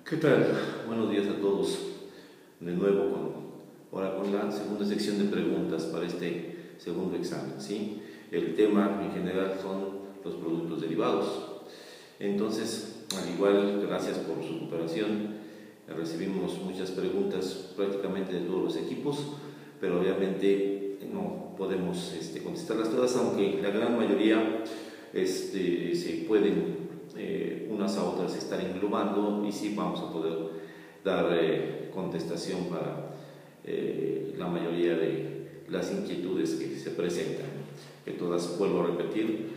¿Qué tal? Buenos días a todos. De nuevo ahora con la segunda sección de preguntas para este segundo examen, ¿sí? El tema en general son los productos derivados. Entonces, al igual, gracias por su cooperación, recibimos muchas preguntas prácticamente de todos los equipos, pero obviamente no podemos contestarlas todas, aunque la gran mayoría se pueden unas a otras estar englobando, y sí vamos a poder dar contestación para la mayoría de las inquietudes que se presentan, que todas, vuelvo a repetir,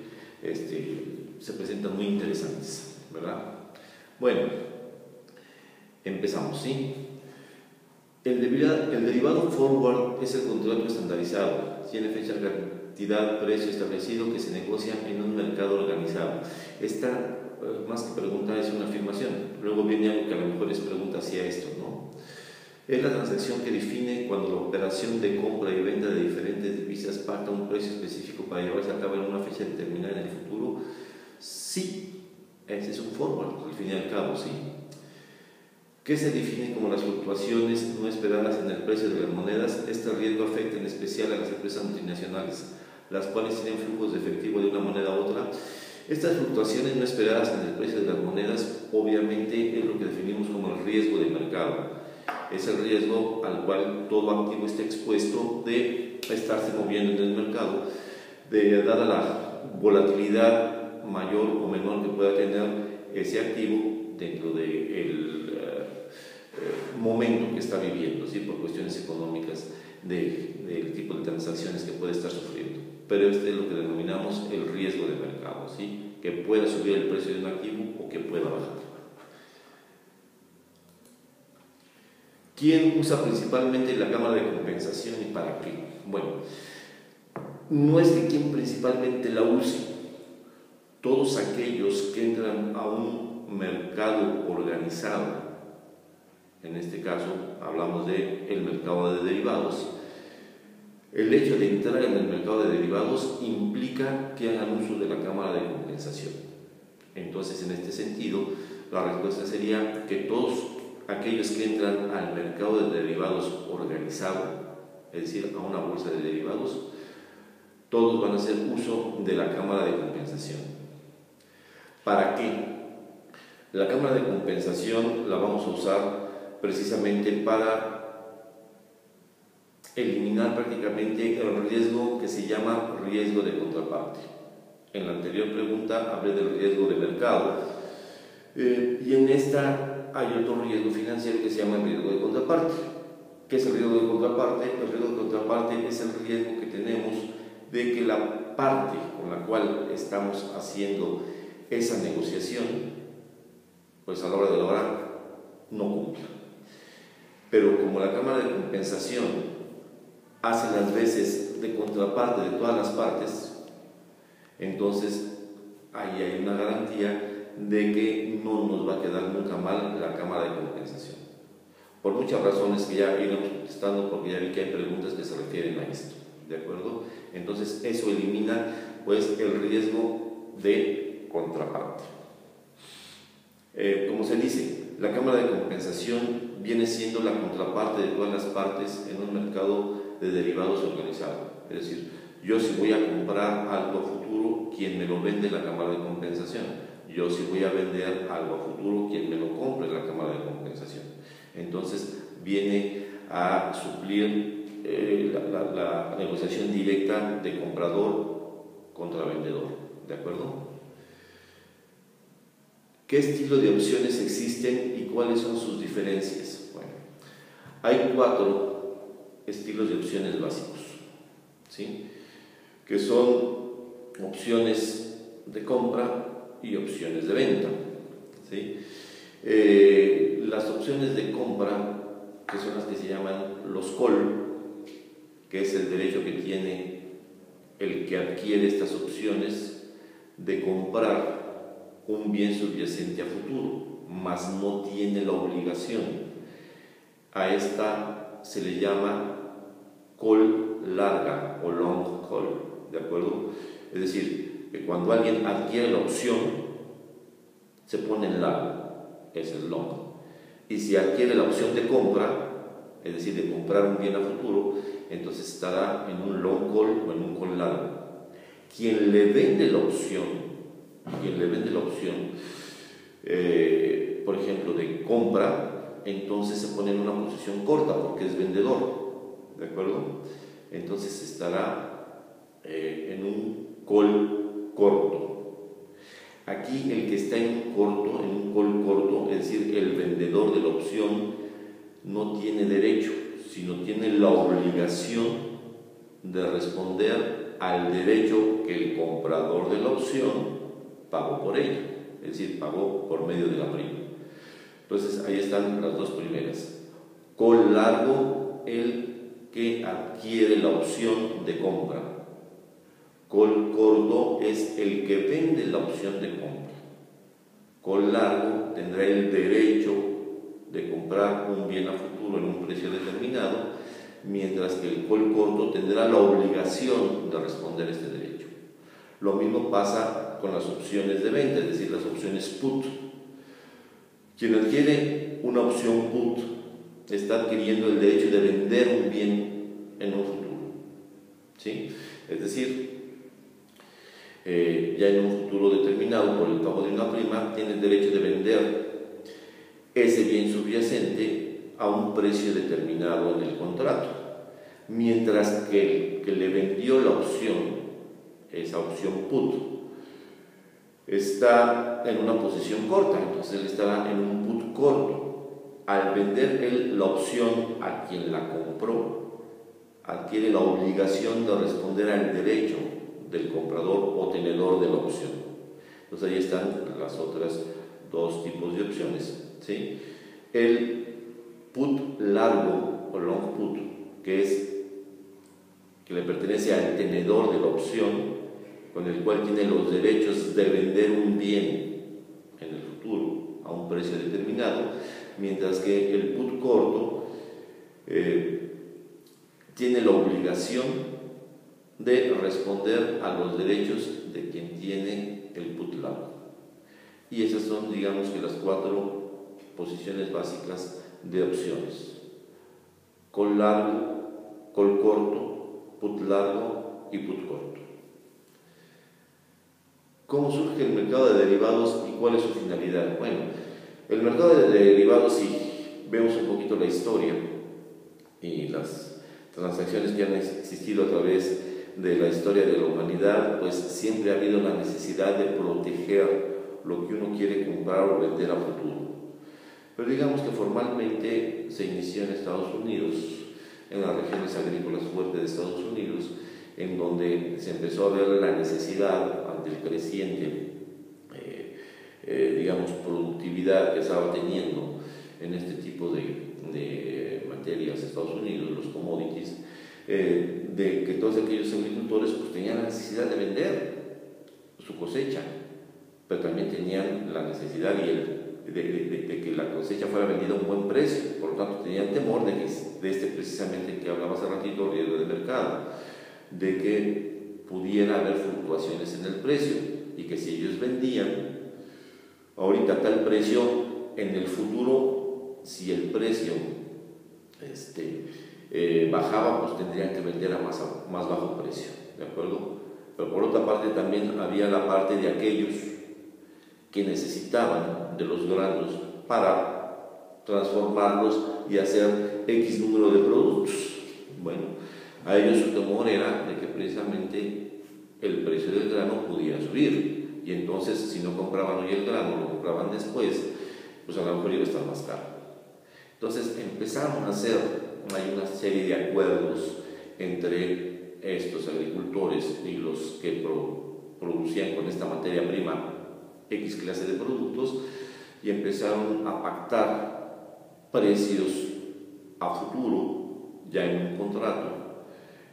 se presentan muy interesantes, ¿verdad? Bueno, empezamos, ¿sí? El derivado forward es el contrato estandarizado, tiene fecha, cantidad, precio establecido que se negocia en un mercado organizado. Esta, más que pregunta, es una afirmación. Luego viene algo que a lo mejor es pregunta hacia esto, ¿no? Es la transacción que define cuando la operación de compra y venta de diferentes divisas pacta un precio específico para llevarse a cabo en una fecha determinada en el futuro. Sí, ese es un forward, al fin y al cabo, sí. ¿Qué se define como las fluctuaciones no esperadas en el precio de las monedas? Este riesgo afecta en especial a las empresas multinacionales, las cuales tienen flujos de efectivo de una moneda a otra. Estas fluctuaciones no esperadas en el precio de las monedas, obviamente, es lo que definimos como el riesgo de mercado. Es el riesgo al cual todo activo está expuesto de estarse moviendo en el mercado, dada la volatilidad mayor o menor que pueda tener ese activo dentro del momento que está viviendo, ¿sí? Por cuestiones económicas del tipo de transacciones que puede estar sufriendo. Pero este es lo que denominamos el riesgo de mercado, ¿sí? Que pueda subir el precio de un activo o que pueda bajar. ¿Quién usa principalmente la cámara de compensación y para qué? Bueno, no es que quien principalmente la use. Todos aquellos que entran a un mercado organizado, en este caso hablamos del mercado de derivados, el hecho de entrar en el mercado de derivados implica que hagan uso de la cámara de compensación. Entonces, en este sentido, la respuesta sería que todos aquellos que entran al mercado de derivados organizado, es decir, a una bolsa de derivados, todos van a hacer uso de la cámara de compensación. ¿Para qué? La cámara de compensación la vamos a usar precisamente para eliminar prácticamente el riesgo que se llama riesgo de contraparte. En la anterior pregunta hablé del riesgo de mercado, y en esta hay otro riesgo financiero que se llama el riesgo de contraparte. ¿Qué es el riesgo de contraparte? El riesgo de contraparte es el riesgo que tenemos de que la parte con la cual estamos haciendo esa negociación, pues a la hora de la hora no cumpla. Pero como la cámara de compensación hace las veces de contraparte de todas las partes, entonces ahí hay una garantía de que no nos va a quedar nunca mal la cámara de compensación. Por muchas razones que ya iremos contestando, porque ya vi que hay preguntas que se refieren a esto, ¿de acuerdo? Entonces eso elimina pues el riesgo de contraparte. Como se dice, la cámara de compensación viene siendo la contraparte de todas las partes en un mercado de derivados organizado. Es decir, yo si voy a comprar algo a futuro, quien me lo vende la cámara de compensación. Yo si voy a vender algo a futuro, quien me lo compre la cámara de compensación. Entonces viene a suplir la negociación directa de comprador contra vendedor, ¿de acuerdo? ¿Qué estilo de opciones existen y cuáles son sus diferencias? Bueno, hay 4 estilos de opciones básicos, ¿sí? Que son opciones de compra y opciones de venta, ¿sí? Las opciones de compra, que son las que se llaman los call, que es el derecho que tiene el que adquiere estas opciones de comprar un bien subyacente a futuro, mas no tiene la obligación. A esta se le llama call larga o long call, ¿de acuerdo? Es decir, que cuando alguien adquiere la opción, se pone en largo, es el long. Y si adquiere la opción de compra, es decir, de comprar un bien a futuro, entonces estará en un long call o en un call largo. Quien le vende la opción, por ejemplo, de compra, entonces se pone en una posición corta porque es vendedor, ¿de acuerdo? Entonces estará en un call corto. Aquí el que está en un call corto, es decir, el vendedor de la opción no tiene derecho, sino tiene la obligación de responder al derecho que el comprador de la opción pagó por ella, es decir, pagó por medio de la prima. Entonces ahí están las dos primeras. Call largo, el que adquiere la opción de compra. Call corto es el que vende la opción de compra. Call largo tendrá el derecho de comprar un bien a futuro en un precio determinado, mientras que el call corto tendrá la obligación de responder este derecho. Lo mismo pasa con las opciones de venta, es decir, las opciones put. Quien adquiere una opción put está adquiriendo el derecho de vender un bien en un futuro, ¿sí? Es decir, ya en un futuro determinado por el pago de una prima, tiene el derecho de vender ese bien subyacente a un precio determinado en el contrato, mientras que el que le vendió la opción, esa opción put, está en una posición corta, entonces él estará en un put corto. Al vender él la opción a quien la compró, adquiere la obligación de responder al derecho del comprador o tenedor de la opción. Entonces ahí están las otras dos tipos de opciones, ¿sí? El put largo o long put, que le pertenece al tenedor de la opción, con el cual tiene los derechos de vender un bien en el futuro a un precio determinado, mientras que el put corto tiene la obligación de responder a los derechos de quien tiene el put largo. Y esas son, digamos, que las 4 posiciones básicas de opciones: call largo, call corto, put largo y put corto. ¿Cómo surge el mercado de derivados y cuál es su finalidad? Bueno, el mercado de derivados, si vemos un poquito la historia y las transacciones que han existido a través de la historia de la humanidad, pues siempre ha habido la necesidad de proteger lo que uno quiere comprar o vender a futuro. Pero digamos que formalmente se inició en Estados Unidos, en las regiones agrícolas fuertes de Estados Unidos, en donde se empezó a ver la necesidad ante el creciente, digamos, productividad que estaba teniendo en este tipo de materias Estados Unidos, los commodities, de que todos aquellos agricultores pues tenían la necesidad de vender su cosecha, pero también tenían la necesidad de que la cosecha fuera vendida a un buen precio. Por lo tanto tenían temor de este precisamente que hablaba hace ratito, riesgo de mercado, de que pudiera haber fluctuaciones en el precio y que si ellos vendían ahorita a tal precio, en el futuro, si el precio bajaba, pues tendrían que vender a más bajo precio, ¿de acuerdo? Pero por otra parte también había la parte de aquellos que necesitaban de los granos para transformarlos y hacer X número de productos. Bueno, a ellos su temor era de que precisamente el precio del grano pudiera subir, y entonces si no compraban hoy el grano, lo compraban después, pues a lo mejor iba a estar más caro. Entonces empezaron a hacer una serie de acuerdos entre estos agricultores y los que producían con esta materia prima X clase de productos, y empezaron a pactar precios a futuro, ya en un contrato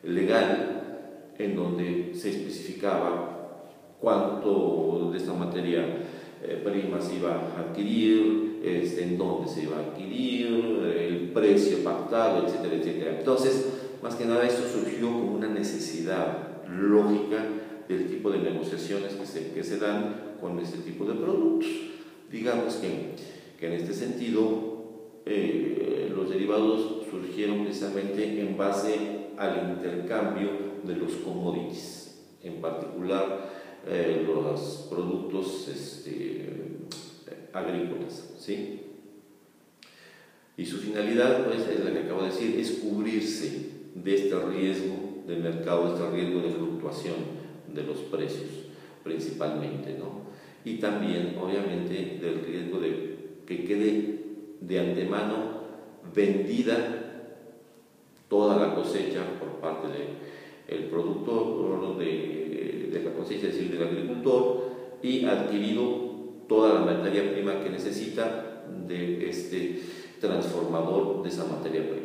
legal, en donde se especificaba cuánto de esta materia prima se iba a adquirir, en dónde se iba a adquirir, el precio pactado, etcétera, etcétera. Entonces, más que nada, esto surgió como una necesidad lógica del tipo de negociaciones que se dan con este tipo de productos. Digamos que en este sentido, los derivados surgieron precisamente en base al intercambio de los commodities, en particular los productos agrícolas, ¿sí? Y su finalidad, pues, es la que acabo de decir, es cubrirse de este riesgo de mercado, de este riesgo de fluctuación de los precios, principalmente, ¿no? Y también, obviamente, del riesgo de que quede de antemano vendida toda la cosecha por parte del productor de la cosecha, es decir, del agricultor, y adquirido toda la materia prima que necesita de este transformador de esa materia prima.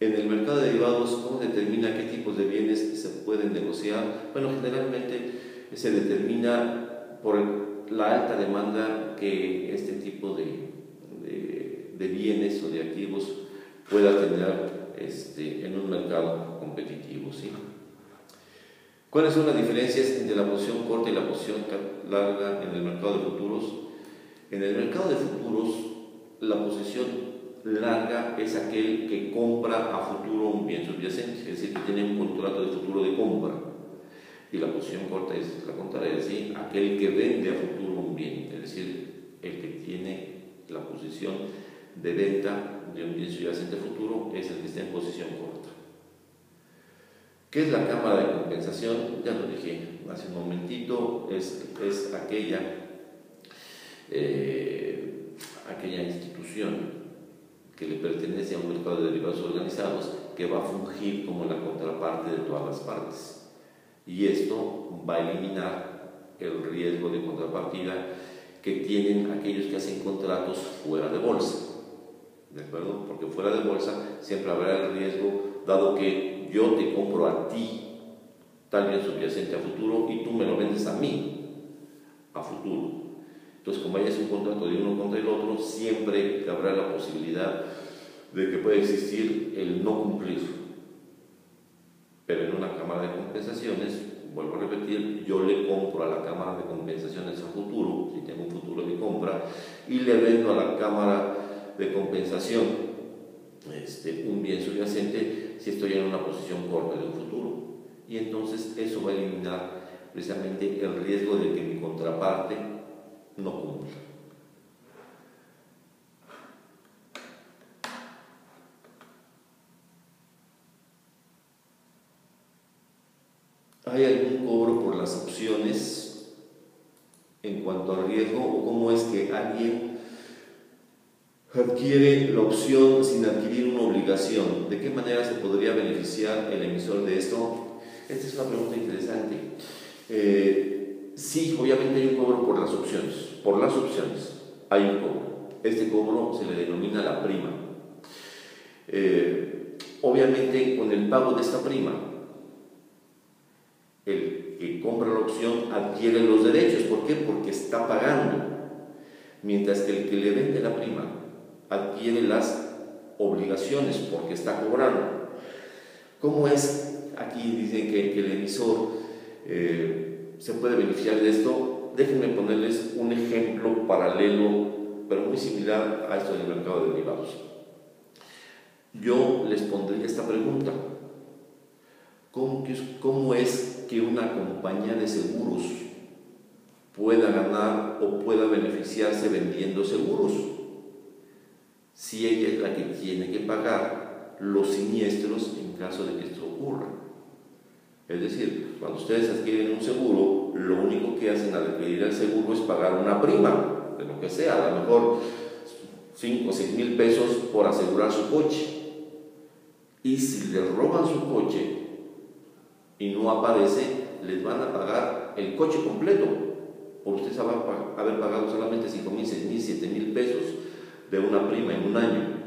En el mercado de derivados, ¿cómo se determina qué tipos de bienes se pueden negociar? Bueno, generalmente se determina por la alta demanda que este tipo de bienes o de activos pueda tener en un mercado competitivo, ¿sí? ¿Cuáles son las diferencias entre la posición corta y la posición larga en el mercado de futuros? En el mercado de futuros, la posición larga es aquel que compra a futuro un bien subyacente, es decir, que tiene un contrato de futuro de compra. Y la posición corta es la contraria, es decir, aquel que vende a futuro un bien, es decir, el que tiene la posición de venta de un bien subyacente futuro es el que está en posición corta. ¿Qué es la cámara de compensación? Ya lo dije hace un momentito, es aquella institución que le pertenece a un mercado de derivados organizados que va a fungir como la contraparte de todas las partes. Y esto va a eliminar el riesgo de contrapartida que tienen aquellos que hacen contratos fuera de bolsa. ¿De acuerdo? Porque fuera de bolsa siempre habrá el riesgo, dado que yo te compro a ti tal bien subyacente a futuro y tú me lo vendes a mí a futuro. Entonces, como hay un contrato de uno contra el otro, siempre habrá la posibilidad de que pueda existir el no cumplir. Pero en una cámara de compensaciones, vuelvo a repetir, yo le compro a la cámara de compensaciones a futuro, si tengo un futuro de compra, y le vendo a la cámara de compensación un bien subyacente si estoy en una posición corta de un futuro. Y entonces eso va a eliminar precisamente el riesgo de que mi contraparte no cumpla. ¿Hay algún cobro por las opciones en cuanto al riesgo o cómo es que alguien adquiere la opción sin adquirir una obligación? ¿De qué manera se podría beneficiar el emisor de esto? Esta es una pregunta interesante. Sí, obviamente hay un cobro por las opciones. Por las opciones hay un cobro. Este cobro se le denomina la prima. Obviamente con el pago de esta prima, el que compra la opción adquiere los derechos. ¿Por qué? Porque está pagando. Mientras que el que le vende la prima adquiere las obligaciones porque está cobrando. ¿Cómo es? Aquí dicen que el emisor se puede beneficiar de esto. Déjenme ponerles un ejemplo paralelo, pero muy similar a esto del mercado de derivados. Yo les pondría esta pregunta: ¿cómo es que una compañía de seguros pueda ganar o pueda beneficiarse vendiendo seguros si ella es la que tiene que pagar los siniestros en caso de que esto ocurra? Es decir, cuando ustedes adquieren un seguro, lo único que hacen al adquirir el seguro es pagar una prima, de lo que sea, a lo mejor 5 o 6 mil pesos por asegurar su coche. Y si les roban su coche y no aparece, les van a pagar el coche completo, por ustedes haber pagado solamente 5 mil, 6 mil, 7 mil pesos de una prima en un año.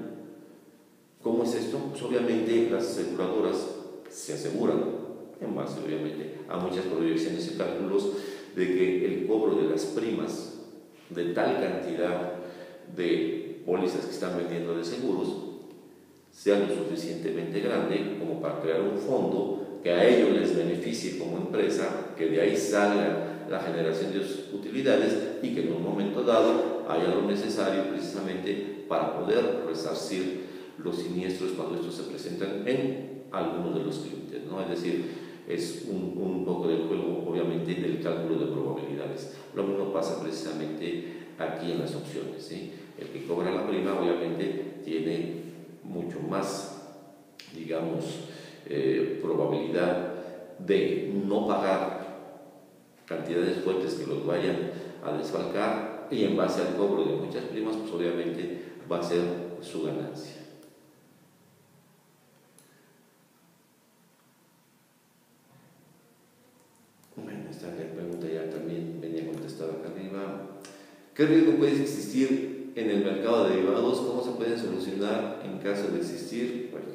¿Cómo es esto? Pues obviamente las aseguradoras se aseguran, en base obviamente a muchas proyecciones y cálculos, de que el cobro de las primas de tal cantidad de pólizas que están vendiendo de seguros sea lo suficientemente grande como para crear un fondo que a ellos les beneficie como empresa, que de ahí salga la generación de utilidades y que en un momento dado haya lo necesario precisamente para poder resarcir los siniestros cuando estos se presentan en algunos de los clientes, ¿no? Es decir, es un poco del juego, obviamente, del cálculo de probabilidades. Lo mismo pasa precisamente aquí en las opciones, ¿sí? El que cobra la prima, obviamente, tiene mucho más, digamos, probabilidad de no pagar cantidades fuertes que los vayan a desfalcar, y en base al cobro de muchas primas, pues obviamente va a ser su ganancia. Bueno, esta pregunta ya también venía contestada acá arriba. ¿Qué riesgo puede existir en el mercado de derivados? ¿Cómo se pueden solucionar en caso de existir? Bueno,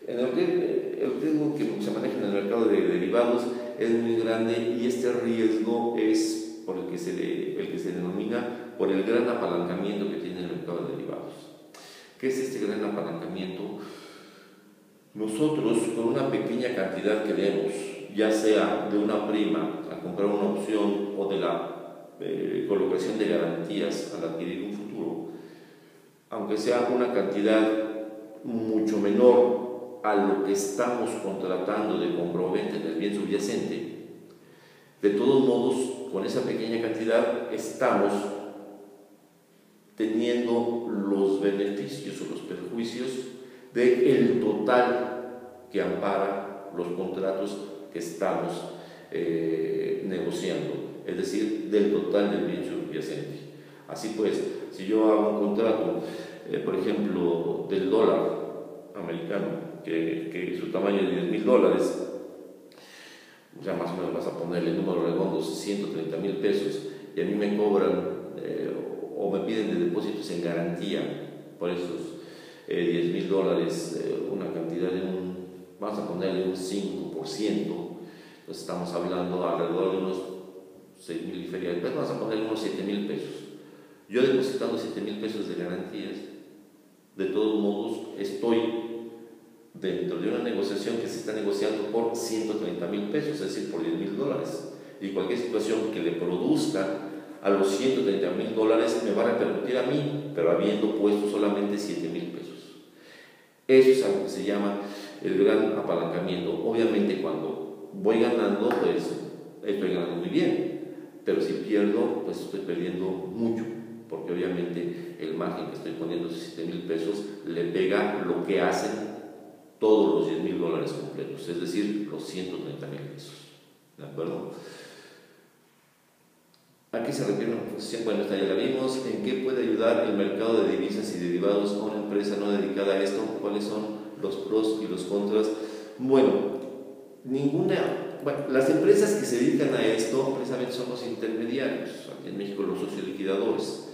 el riesgo que se maneja en el mercado de derivados es muy grande, y este riesgo es por el que se denomina por el gran apalancamiento que tiene el mercado de derivados. ¿Qué es este gran apalancamiento? Nosotros, con una pequeña cantidad que demos, ya sea de una prima al comprar una opción o de la colocación de garantías al adquirir un futuro, aunque sea una cantidad mucho menor a lo que estamos contratando de compra-venta en el bien subyacente, de todos modos, con esa pequeña cantidad estamos teniendo los beneficios o los perjuicios del total que ampara los contratos que estamos negociando, es decir, del total del bien subyacente. Así pues, si yo hago un contrato, por ejemplo, del dólar americano, que su tamaño es $10,000, ya más o menos vas a ponerle números redondos, 130,000 pesos, y a mí me cobran o me piden de depósitos en garantía por esos $10,000, una cantidad de vamos a ponerle un 5%, entonces estamos hablando alrededor de unos 6,000 y feria, vamos a ponerle unos 7,000 pesos. Yo depositando 7,000 pesos de garantías, de todos modos estoy dentro de una negociación que se está negociando por 130,000 pesos, es decir, por $10,000, y cualquier situación que le produzca a los 130,000 dólares me va a repercutir a mí, pero habiendo puesto solamente 7,000 pesos. Eso es algo que se llama el gran apalancamiento. Obviamente, cuando voy ganando, pues estoy ganando muy bien, pero si pierdo, pues estoy perdiendo mucho, porque obviamente el margen que estoy poniendo de 7,000 pesos le pega lo que hacen todos los $10,000 completos, es decir, los 130,000 pesos. ¿De acuerdo? ¿A qué se refiere una posición? Bueno, esta ya la vimos. ¿En qué puede ayudar el mercado de divisas y derivados a una empresa no dedicada a esto? ¿Cuáles son los pros y los contras? Bueno, las empresas que se dedican a esto precisamente son los intermediarios, aquí en México los socioliquidadores,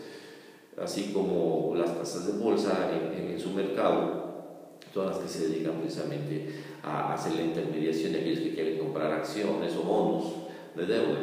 así como las casas de bolsa en su mercado, todas las que se dedican precisamente a hacer la intermediación de aquellos que quieren comprar acciones o bonos de deuda.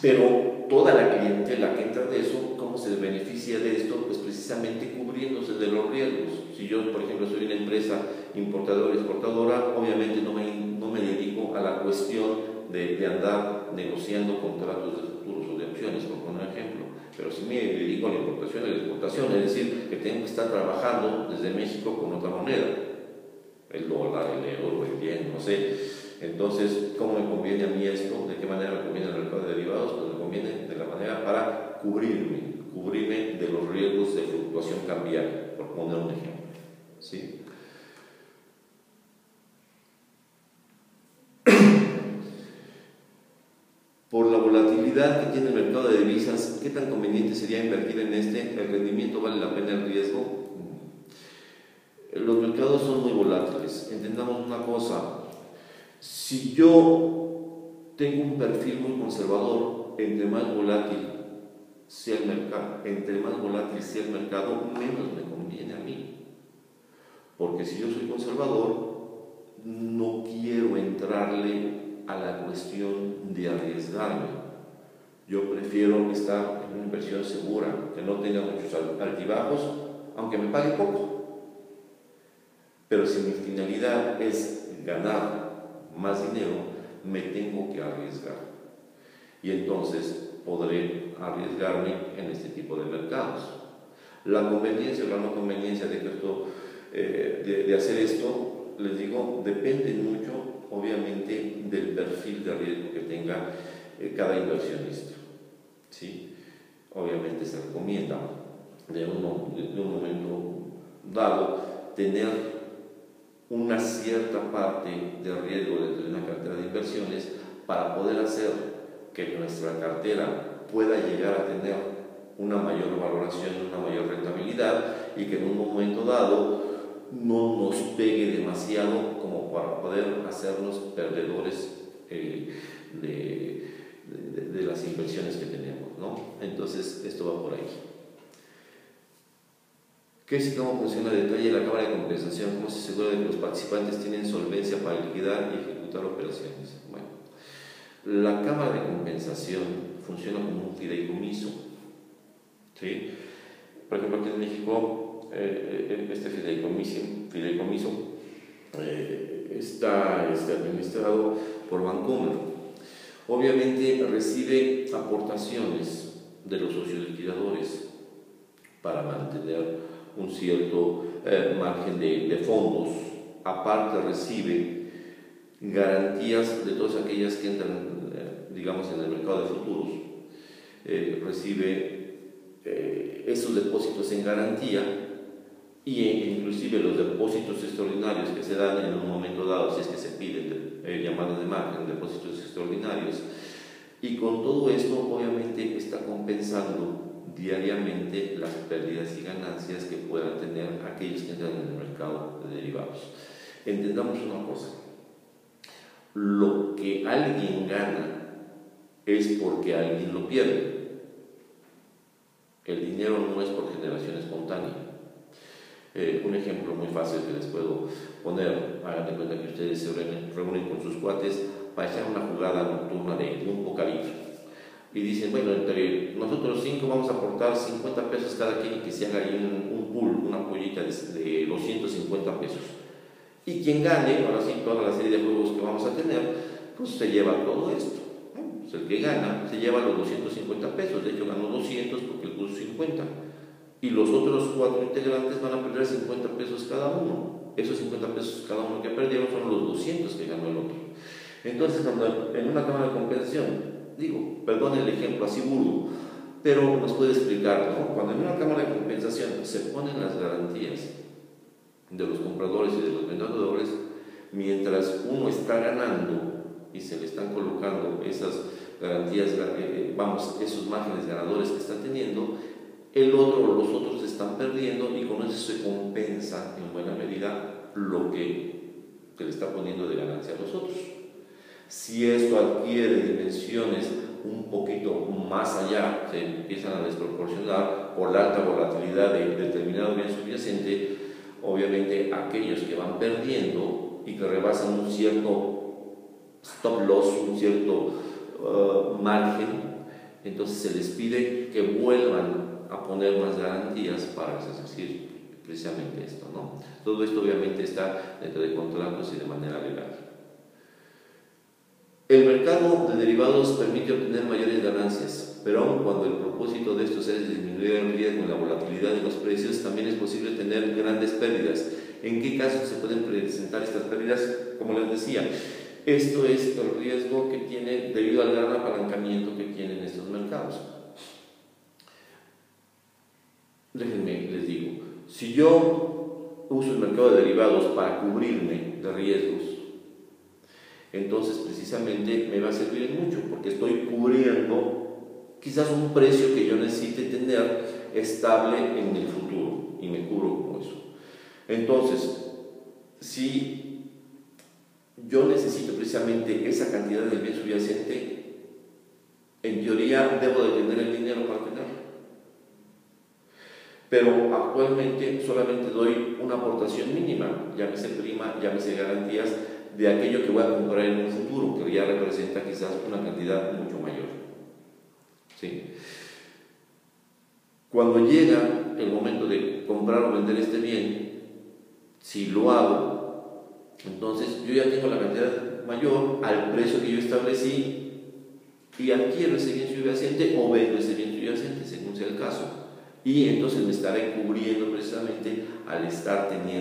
Pero toda la clientela que entra de eso, ¿cómo se beneficia de esto? Pues precisamente cubriéndose de los riesgos. Si yo, por ejemplo, soy una empresa importadora y exportadora, obviamente no me dedico a la cuestión de andar negociando contratos de futuros o de opciones, por poner un ejemplo. Pero sí me dedico a la importación y la exportación, es decir, que tengo que estar trabajando desde México con otra moneda, el dólar, el euro, el yen, no sé. Entonces, ¿cómo me conviene a mí esto? ¿De qué manera me conviene el mercado de derivados? Pues me conviene de la manera para cubrirme de los riesgos de fluctuación cambiaria, por poner un ejemplo. ¿Sí? Por la volatilidad que tiene el mercado de divisas, ¿qué tan conveniente sería invertir en este? ¿El rendimiento vale la pena el riesgo? Los mercados son muy volátiles. Entendamos una cosa. Si yo tengo un perfil muy conservador, entre más volátil sea el mercado, menos me conviene a mí. Porque si yo soy conservador, no quiero entrarle a la cuestión de arriesgarme. Yo prefiero estar en una inversión segura, que no tenga muchos altibajos, aunque me pague poco. Pero si mi finalidad es ganar más dinero, me tengo que arriesgar. Y entonces podré arriesgarme en este tipo de mercados. La conveniencia o la no conveniencia de hacer esto, les digo, depende mucho, obviamente, del perfil de riesgo que tenga cada inversionista. ¿Sí? Obviamente se recomienda de un momento dado tener una cierta parte de riesgo dentro de una cartera de inversiones para poder hacer que nuestra cartera pueda llegar a tener una mayor valoración, una mayor rentabilidad, y que en un momento dado no nos pegue demasiado como para poder hacernos perdedores de las inversiones que tenemos, ¿no? Entonces esto va por ahí. ¿Qué es y cómo funciona a detalle la cámara de compensación? ¿Cómo se asegura de que los participantes tienen solvencia para liquidar y ejecutar operaciones? Bueno, la cámara de compensación funciona como un fideicomiso, ¿sí? Por ejemplo, aquí en México, este fideicomiso está administrado por Bancomer. Obviamente recibe aportaciones de los socios liquidadores para mantener un cierto margen de fondos. Aparte recibe garantías de todas aquellas que entran, digamos, en el mercado de futuros. Recibe esos depósitos en garantía, y inclusive los depósitos extraordinarios que se dan en un momento dado, si es que se piden llamadas de margen, depósitos extraordinarios. Y con todo esto obviamente está compensando diariamente las pérdidas y ganancias que puedan tener aquellos que entran en el mercado de derivados. Entendamos una cosa: lo que alguien gana es porque alguien lo pierde. El dinero no es por generación espontánea. Un ejemplo muy fácil que les puedo poner: hagan de cuenta que ustedes se reúnen con sus cuates para echar una jugada nocturna de un bocadillo, y dicen, bueno, entre nosotros 5 vamos a aportar 50 pesos cada quien, y que se haga ahí un pool, una pollita de 250 pesos, y quien gane, ahora sí, toda la serie de juegos que vamos a tener, pues se lleva todo esto. Pues el que gana se lleva los 250 pesos, de hecho ganó 200 porque él puso 50, y los otros 4 integrantes van a perder 50 pesos cada uno. Esos 50 pesos cada uno que perdieron son los 200 que ganó el otro. Entonces, cuando en una cámara de compensación, digo, perdón el ejemplo así burdo, pero nos puede explicar, ¿no? Cuando en una cámara de compensación se ponen las garantías de los compradores y de los vendedores, mientras uno está ganando y se le están colocando esas garantías, esos márgenes ganadores que está teniendo, el otro o los otros están perdiendo, y con eso se compensa en buena medida lo que le está poniendo de ganancia a los otros. Si esto adquiere dimensiones un poquito más allá, se empiezan a desproporcionar por la alta volatilidad de determinado bien subyacente, obviamente aquellos que van perdiendo y que rebasan un cierto stop loss, un cierto margen, entonces se les pide que vuelvan a poner más garantías para resarcir precisamente esto, ¿no? Todo esto obviamente está dentro de contratos y de manera legal. El mercado de derivados permite obtener mayores ganancias, pero aun cuando el propósito de estos es disminuir el riesgo en la volatilidad de los precios, también es posible tener grandes pérdidas. ¿En qué casos se pueden presentar estas pérdidas? Como les decía, esto es el riesgo que tiene debido al gran apalancamiento que tienen estos mercados. Déjenme, les digo, si yo uso el mercado de derivados para cubrirme de riesgos, entonces precisamente me va a servir mucho, porque estoy cubriendo quizás un precio que yo necesite tener estable en el futuro, y me cubro con eso. Entonces, si yo necesito precisamente esa cantidad del bien subyacente, en teoría debo de tener el dinero para tenerlo. Pero actualmente solamente doy una aportación mínima, llámese prima, llámese garantías, de aquello que voy a comprar en un futuro, que ya representa quizás una cantidad mucho mayor. ¿Sí? Cuando llega el momento de comprar o vender este bien, si lo hago, entonces yo ya tengo la cantidad mayor al precio que yo establecí y adquiero ese bien subyacente o vendo ese bien subyacente, según sea el caso. Y entonces me estaré cubriendo precisamente al estar teniendo